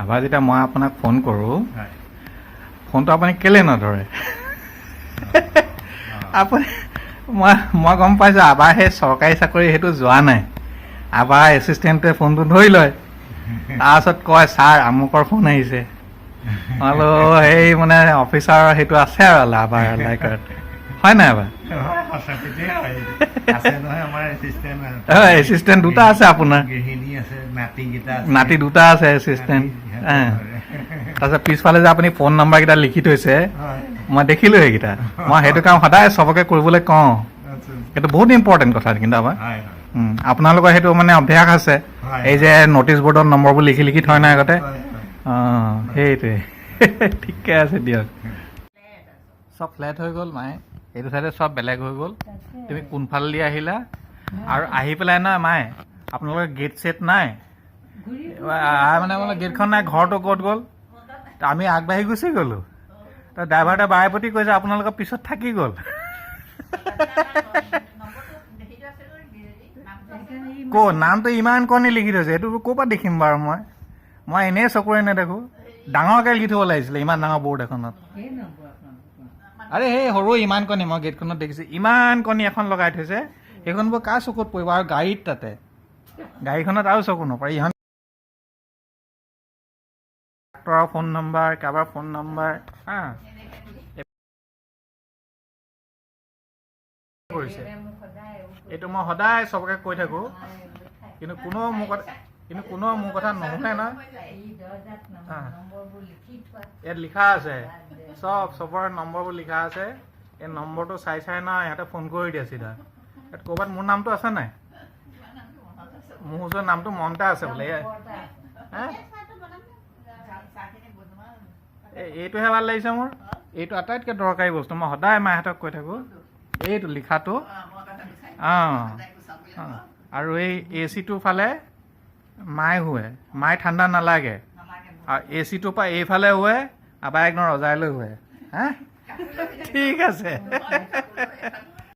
আবাৰ যেতিয়া মই আপোনাক ফোন কৰোঁ ফোনটো আপুনি কেলে নধৰে আপুনি মই গম পাইছোঁ আবাৰ সেই চৰকাৰী চাকৰি সেইটো যোৱা নাই আবাৰ এছিষ্টেণ্টে ফোনটো ধৰি লয় তাৰপাছত কয় ছাৰ আমুকৰ ফোন আহিছে বোলো সেই মানে অফিচাৰৰ সেইটো আছে আৰু আবাৰ লাইকত হয় নাই আবাৰ এছিষ্টেণ্ট দুটা আছে আপোনাৰ নাতি দুটা আছে এছিষ্টেণ্ট তাৰপিছত পিছফালে যে আপুনি ফোন নাম্বাৰকেইটা লিখি থৈছে মই দেখিলোঁ সেইকেইটা মই সেইটো কাম সদায় চবকে কৰিবলৈ কওঁ সেইটো বহুত ইম্পৰ্টেণ্ট কথা কিন্তু আমাৰ আপোনালোকৰ সেইটো মানে অভ্যাস আছে এই যে নটিচ বৰ্ডত নম্বৰবোৰ লিখি লিখি থয় নাই আগতে অঁ সেইটোৱে ঠিকে আছে দিয়ক চব ফ্লেট হৈ গ'ল মায়ে এইটো চাইডে চব বেলেগ হৈ গ'ল তুমি কোনফালেদি আহিলা আৰু আহি পেলাই নহয় মায়ে আপোনালোকৰ গেট ছেট নাই মানে গেটখন নাই ঘৰটো ক'ত গ'ল আমি আগবাঢ়ি গুচি গ'লোঁ তো ড্ৰাইভাৰতে বাৰে প্ৰতি কৈছে আপোনালোকৰ পিছত থাকি গ'ল ক'ত নামটো ইমান কণি লিখি থৈছে এইটো ক'ৰ পৰা দেখিম বাৰু মই এনেই চকুৰে নেদেখোঁ ডাঙৰকৈ লিখি থ'ব লাগিছিলে ইমান ডাঙৰ বৰ্ড এখনত আৰে সেই সৰু ইমান কণি মই গেটখনত দেখিছোঁ ইমান কণি এখন লগাই থৈছে সেইখনবোৰ কাৰ চকুত পৰিব আৰু গাড়ীত তাতে গাড়ীখনত আৰু চকু নপৰে ইহঁত ডাক্তৰৰ ফোন নম্বৰ কাৰোবাৰ ফোন নম্বৰ হা কৰিছে এইটো মই সদায় চবকে কৈ থাকোঁ কিন্তু কোনেও মোৰ কথা নুশুনে নহয় ইয়াত লিখা আছে চবৰে নম্বৰবোৰ লিখা আছে এই নম্বৰটো চাই নহয় ইহঁতে ফোন কৰি দিয়ে চিধা ইয়াত ক'ৰবাত মোৰ নামটো আছে নাই মোৰ ওচৰত নামটো মনতে আছে বোলে এইটোহে ভাল লাগিছে মোৰ এইটো আটাইতকৈ দৰকাৰী বস্তু মই সদায় মাহঁতক কৈ থাকোঁ এইটো লিখাটো আৰু এই এচিটোৰ ফালে মায়ে শুৱে মায়ে ঠাণ্ডা নালাগে আৰু এচিটোৰ পৰা এইফালে শুৱে আবাই একদম ৰজাইলৈ শুৱে হা ঠিক আছে